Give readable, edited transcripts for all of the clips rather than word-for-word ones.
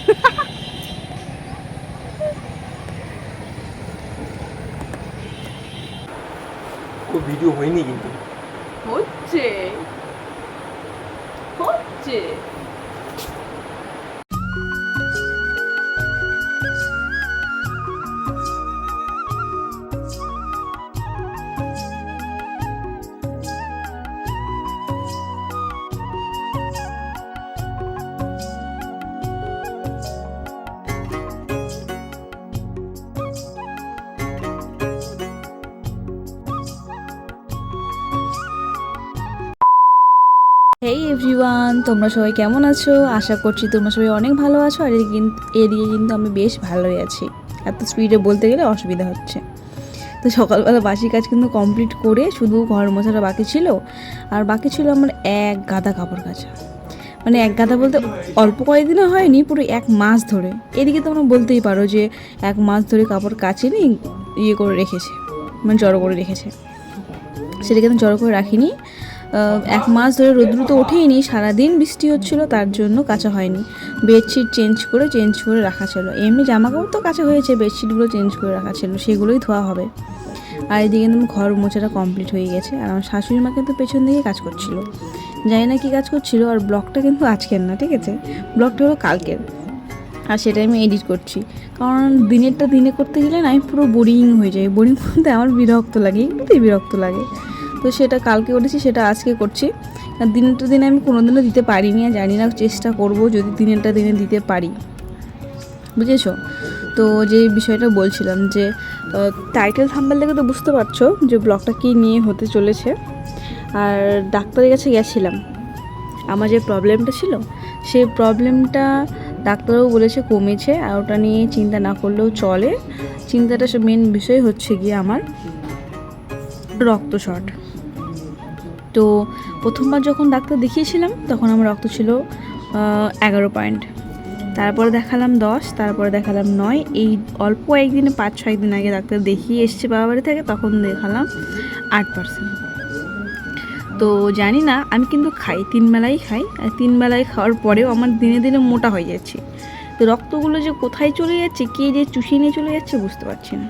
তো ভিডিও হয়নি কিন্তু হচ্ছে হচ্ছে হেই এভরিওয়ান, তোমরা সবাই কেমন আছো? আশা করছি তোমরা সবাই অনেক ভালো আছো। আর এদিকে কিন্তু আমি বেশ ভালোই আছি। এত স্পিডে বলতে গেলে অসুবিধা হচ্ছে। তো সকালবেলা বাসি কাজ কিন্তু কমপ্লিট করে শুধু ঘর মোছাটা বাকি ছিল। আর বাকি ছিল আমার এক গাদা কাপড় কাচা। মানে এক গাদা বলতে অল্প কয়েকদিনও হয়নি, পুরো 1 মাস ধরে। এদিকে তোমরা বলতেই পারো যে 1 মাস ধরে কাপড় কাচেনি, ইয়ে করে রেখেছে, মানে জড়ো করে রেখেছে। সেটাকে আমি জড়ো করে রাখিনি। 1 মাস ধরে রোদ্রু তো ওঠেইনি, সারাদিন বৃষ্টি হচ্ছিলো, তার জন্য কাচা হয়নি। বেডশিট চেঞ্জ করে রাখা ছিল। এমনি জামাকাপড় তো কাচা হয়েছে, বেডশিটগুলো চেঞ্জ করে রাখা ছিল, সেগুলোই ধোয়া হবে। আর এদিকে কিন্তু ঘর মোছাটা কমপ্লিট হয়ে গেছে। আর আমার শাশুড়ি মা কিন্তু পেছন দিকে কাজ করছিল, জানি না কী কাজ করছিল। আর ব্লগটা কিন্তু আজকের না, ঠিক আছে, ব্লগটা হলো কালকের। আর সেটা আমি এডিট করছি, কারণ দিনেরটা দিনে করতে গেলে না আমি পুরো বোরিং হয়ে যাই। বোরিং বলতে আমার বিরক্ত লাগে, একটুতেই বিরক্ত লাগে। তো সেটা কালকে করেছি, সেটা আজকে করছি। আর দিনেরটা দিনে আমি কোনোদিনও দিতে পারিনি, আর জানি না, চেষ্টা করব যদি দিনেরটা দিনে দিতে পারি, বুঝেছো? তো যে বিষয়টা বলছিলাম, যে টাইটেল থাম্বনেল দেখে তো বুঝতে পারছো যে ব্লগটা কী নিয়ে হতে চলেছে। আর ডাক্তারের কাছে গেছিলাম, আমার যে প্রবলেমটা ছিল সেই প্রবলেমটা ডাক্তারবাবু বলেছে কমেছে, আর ওটা নিয়ে চিন্তা না করলেও চলে। চিন্তাটা মেন বিষয় হচ্ছে গিয়ে আমার রক্ত শর্ট। তো প্রথমবার যখন ডাক্তার দেখিয়েছিলাম তখন আমার রক্ত ছিল 11 পয়েন্ট, তারপরে দেখালাম 10, তারপরে দেখালাম 9। এই অল্প একদিনে 5-6 দিন আগে ডাক্তার দেখিয়ে এসছে বাবা বাড়ি থেকে, তখন দেখালাম 8%। তো জানি না, আমি কিন্তু খাই, 3 বেলাই খাই। আর 3 বেলায় খাওয়ার পরেও আমার দিনে দিনে মোটা হয়ে যাচ্ছে। তো রক্তগুলো যে কোথায় চলে যাচ্ছে, কে যে চুষিয়ে নিয়ে চলে যাচ্ছে বুঝতে পারছি না।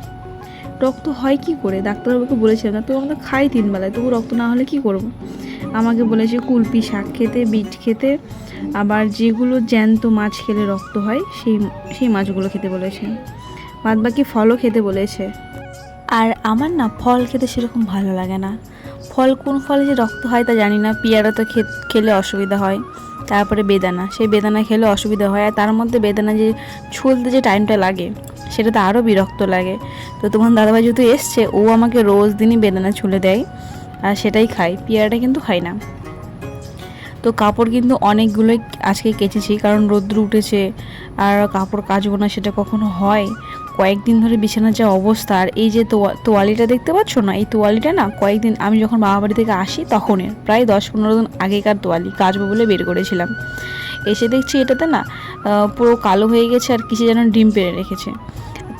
রক্ত হয় কি করে? ডাক্তারবাবুকে বলেছিলাম না তো, আমরা খাই 3 বেলায়, তবু রক্ত না হলে কি করব? আমাকে বলেছে কুলপি শাক খেতে, বিট খেতে, আবার যেগুলো জ্যান্ত মাছ খেলে রক্ত হয় সেই মাছগুলো খেতে বলেছে। বাদ বাকি ফলও খেতে বলেছে। আর আমার না ফল খেতে সেরকম ভালো লাগে না। ফল কোন ফলে যে রক্ত হয় তা জানি না। পেয়ারা তো খেলে অসুবিধা হয়, তারপরে বেদানা, সেই বেদানা খেলে অসুবিধা হয়। আর তার মধ্যে বেদানা যে ছুলতে যে টাইমটা লাগে সেটা তো আরও বিরক্ত লাগে। তো তোমার দাদাভাই যেহেতু এসছে, ও আমাকে রোজ দিনই বেদানা ছুলে দেয়, আর সেটাই খাই, পেয়ারাটা কিন্তু খাই না। তো কাপড় কিন্তু অনেকগুলোই আজকে কেচেছি, কারণ রোদ্র উঠেছে আর কাপড় কাচবো না সেটা কখনো হয়? কয়েকদিন ধরে বিছানার যা অবস্থা। আর এই যে তোয়ালিটা দেখতে পাচ্ছ না, এই তোয়ালিটা না কয়েকদিন আমি যখন বাবা বাড়ি থেকে আসি তখনের প্রায় 10-15 দিন আগেকার তোয়ালি, কাচবো বলে বের করেছিলাম। এসে দেখছি এটাতে না পুরো কালো হয়ে গেছে, আর কিছু যেন ডিম পেড়ে রেখেছে।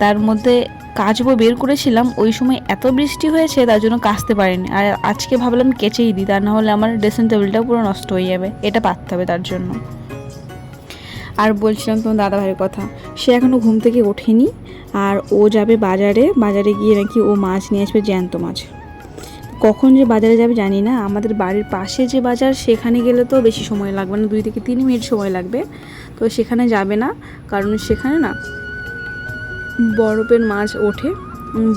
তার মধ্যে কাচবো বের করেছিলাম, ওই সময় এত বৃষ্টি হয়েছে তার জন্য কাচতে পারিনি। আর আজকে ভাবলাম কেচেই দিই, তা না হলে আমার ড্রেসিং টেবিলটাও পুরো নষ্ট হয়ে যাবে, এটা পাততে হবে তার জন্য। আর বলছিলাম তোমার দাদাভাইয়ের কথা, সে এখনও ঘুম থেকে ওঠেনি। আর ও যাবে বাজারে গিয়ে নাকি ও মাছ নিয়ে আসবে, জ্যান্ত মাছ। কখন যে বাজারে যাবে জানি না। আমাদের বাড়ির পাশে যে বাজার, সেখানে গেলে তো বেশি সময় লাগবে না, 2 থেকে 3 মিনিট সময় লাগবে। তো সেখানে যাবে না, কারণ সেখানে না বরফের মাছ ওঠে,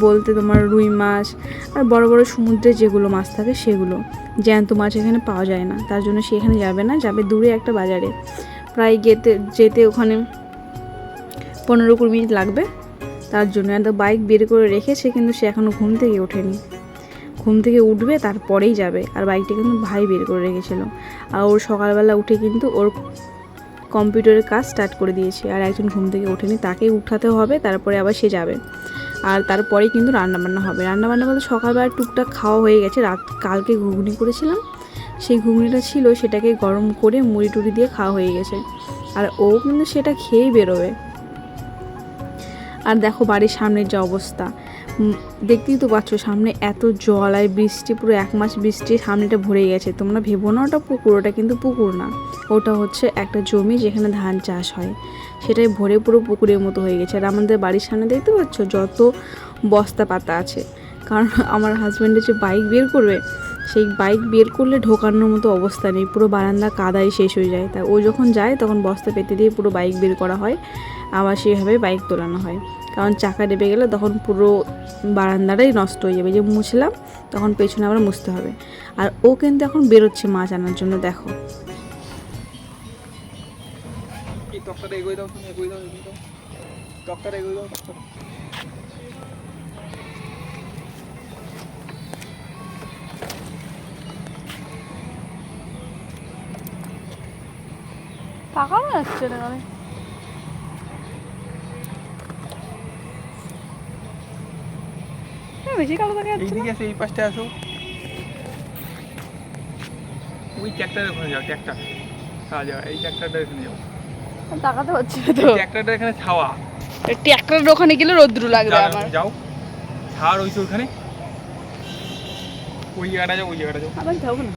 বলতে তোমার রুই মাছ আর বড় বড় সমুদ্রে যেগুলো মাছ থাকে সেগুলো, জ্যান্ত মাছ এখানে পাওয়া যায় না। তার জন্য সে এখানে যাবে না, যাবে দূরে একটা বাজারে। প্রায় যেতে ওখানে 15-20 মিনিট লাগবে। তার জন্য একটা বাইক বের করে রেখেছে, কিন্তু সে এখনও ঘুম থেকে ওঠেনি। ঘুম থেকে উঠবে তারপরেই যাবে। আর বাইকটা কিন্তু ভাই বের করে রেখেছিল। আর ওর সকালবেলা উঠে কিন্তু ওর কম্পিউটারের কাজ স্টার্ট করে দিয়েছে। আর একজন ঘুম থেকে ওঠেনি, তাকে উঠাতে হবে, তারপরে আবার সে যাবে। আর তারপরেই কিন্তু রান্নাবান্না হবে। রান্নাবান্না বলতে সকালবেলা টুকটাক খাওয়া হয়ে গেছে। কালকে ঘুগনি করেছিলাম, সেই ঘুগনিটা ছিল, সেটাকে গরম করে মুড়ি টুড়ি দিয়ে খাওয়া হয়ে গেছে। আর ও কিন্তু সেটা খেয়েই বেরোবে। আর দেখো বাড়ির সামনের যে অবস্থা, দেখতেই তো পাচ্ছ সামনে এত জল আর বৃষ্টি, পুরো 1 মাস বৃষ্টি, সামনেটা ভরে গেছে। তোমরা ভেবো না ওটা পুকুর, ওটা কিন্তু পুকুর না, ওটা হচ্ছে একটা জমি যেখানে ধান চাষ হয়, সেটাই ভরে পুরো পুকুরের মতো হয়ে গেছে। আর আমাদের বাড়ির সামনে দেখতে পাচ্ছ যত বস্তা পাতা আছে, কারণ আমার হাজব্যান্ডের যে বাইক বের করবে, সেই বাইক বের করলে ঢোকানোর মতো অবস্থা নেই, পুরো বারান্দা কাদায় শেষ হয়ে যায়। তাই ও যখন যায় তখন বস্তা পেতে দিয়ে পুরো বাইক বের করা হয়, আবার সেভাবে বাইক তোলানো হয়, কারণ চাকা ডেবে গেলে তখন পুরো বারান্দাটাই নষ্ট হয়ে যাবে। যে মুছলাম তখন পেছনে আবার মুছতে হবে। আর ও কিন্তু এখন বেরোচ্ছে মাছ আনার জন্য, দেখো। তাকানো যাচ্ছে না মানে বেশি কালো দেখা যাচ্ছে এইদিকে এসে এই পাশটা আসো, ওই ট্র্যাক্টরের ওখানে যাও, ট্র্যাক্টর ছাওয়া যাও, এই ট্র্যাক্টরটা এখানে যাও, না, তাকাতে পারছি না তো। ট্র্যাক্টরটা এখানে ছাওয়া, ট্র্যাক্টরের ওখানে গেলে রোদ্রু লাগবে আমার। যাও ছাড় ওইছে ওখানে, ওই জায়গাটা যাও, ওই জায়গাটা যাও। আবার যাবো না।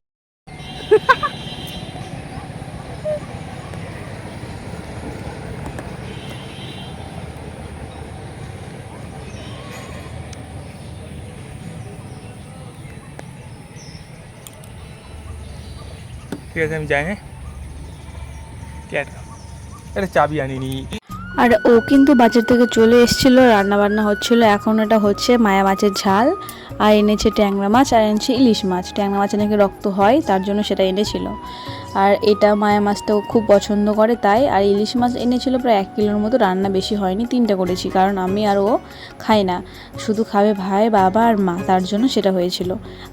ঠিক আছে আমি যাই, হ্যাঁ এটা চাবি আনিনি। আর ও কিন্তু বাজার থেকে চলে এসেছিলো, রান্না বান্না হচ্ছিল, এখন এটা হচ্ছে মায়া মাছের ঝাল, আর এনেছে ট্যাংরা মাছ, আর এনেছে ইলিশ মাছ। ট্যাংরা মাছে নাকি রক্ত হয়, তার জন্য সেটা এনেছিল। আর এটা মায়া মাছটাও খুব পছন্দ করে তাই। আর ইলিশ মাছ এনেছিল প্রায় 1 কিলোর মতো, রান্না বেশি হয়নি, 3টা করেছি, কারণ আমি আর ও খাই না, শুধু খাবে ভাই, বাবা আর মা, তার জন্য সেটা হয়েছিল।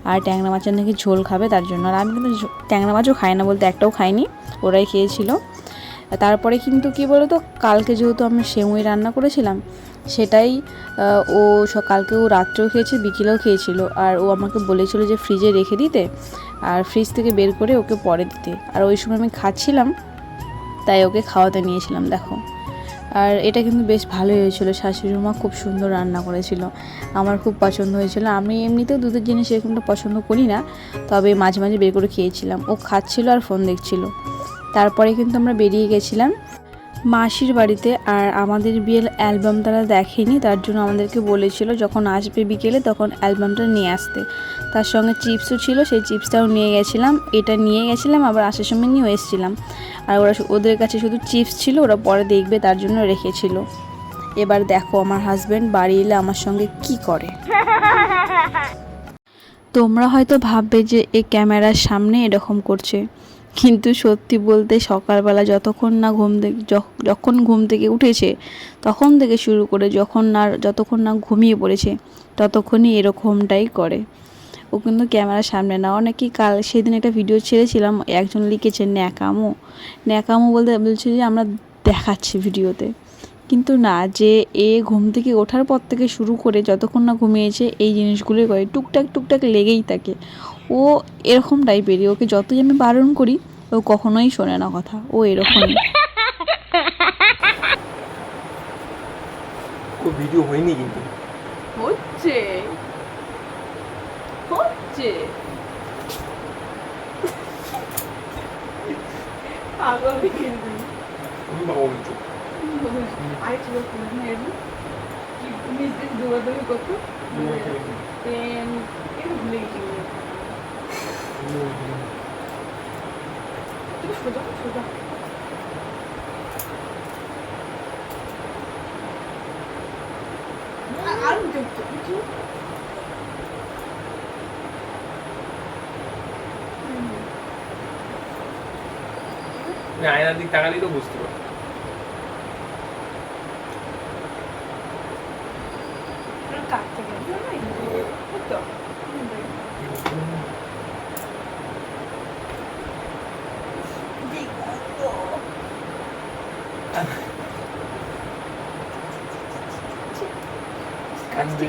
আর ট্যাংরা মাছের নাকি ঝোল খাবে, তার জন্য। আর আমি কিন্তু ট্যাংরা মাছও খাই না বলতে একটাও খাইনি, ওরাই খেয়েছিল। তারপরে কিন্তু কি বলো তো, কালকে যেহেতু আমি সেমুই রান্না করেছিলাম, সেটাই ও কালকে ও রাত্রেও খেয়েছে, বিকেলেও খেয়েছিল। আর ও আমাকে বলেছিল যে ফ্রিজে রেখে দিতে, আর ফ্রিজ থেকে বের করে ওকে পরে দিতে। আর ওই সময় আমি খাচ্ছিলাম, তাই ওকে খাওয়াতে নিয়েছিলাম, দেখো। আর এটা কিন্তু বেশ ভালোই হয়েছিল, শাশুড়ি মা খুব সুন্দর রান্না করেছিল, আমার খুব পছন্দ হয়েছিল। আমি এমনিতেও দুধের জিনিস এরকমটা পছন্দ করি না, তবে মাঝে মাঝে বের করে খেয়েছিলাম। ও খাচ্ছিল আর ফোন দেখছিল। তারপরে কিন্তু আমরা বেরিয়ে গেছিলাম মাসির বাড়িতে। আর আমাদের বিয়ের অ্যালবাম তারা দেখেনি, তার জন্য আমাদেরকে বলেছিল যখন আসবে বিকেলে তখন অ্যালবামটা নিয়ে আসতে। তার সঙ্গে চিপসও ছিল, সেই চিপসটাও নিয়ে গেছিলাম, এটা নিয়ে গেছিলাম, আবার আসার সময় নিয়েও এসেছিলাম। আর ওদের কাছে শুধু চিপস ছিল, ওরা পরে দেখবে তার জন্য রেখেছিল। এবার দেখো আমার হাজব্যান্ড বাড়ি এলে আমার সঙ্গে কি করে। তোমরা হয়তো ভাববে যে এই ক্যামেরার সামনে এরকম করছে, কিন্তু সত্যি বলতে সকালবেলা যখন ঘুম থেকে উঠেছে তখন থেকে শুরু করে যতক্ষণ না ঘুমিয়ে পড়েছে ততক্ষণই এরকমটাই করে। ও কিন্তু ক্যামেরার সামনে না। অনেকে সেদিন একটা ভিডিও ছেড়েছিলাম, একজন লিখেছে ন্যাকামো বলছে যে আমরা দেখাচ্ছি ভিডিওতে, কিন্তু না, যে ঘুম থেকে ওঠার পর থেকে শুরু করে যতক্ষণ না ঘুমিয়েছে এই জিনিসগুলোই করে, টুকটাক লেগেই থাকে। ও এরকম টাইপেরই, ওকে যতই আমি বারণ করি ও কখনোই শোনে না কথা, ও এরকমই। ভিডিও হয়নি কিন্তু হচ্ছে হচ্ছে পাগল কিন্তু আমি বাবা বলছি আরে ছিল না এমনি নিজে দৌড়াদৌড়ি করতো ভুলে গেছি। সোজা সোজা আর দেখতো কিছু আয়নার দিক তাকালেই তো বুঝতে পারো। কাটতে গেল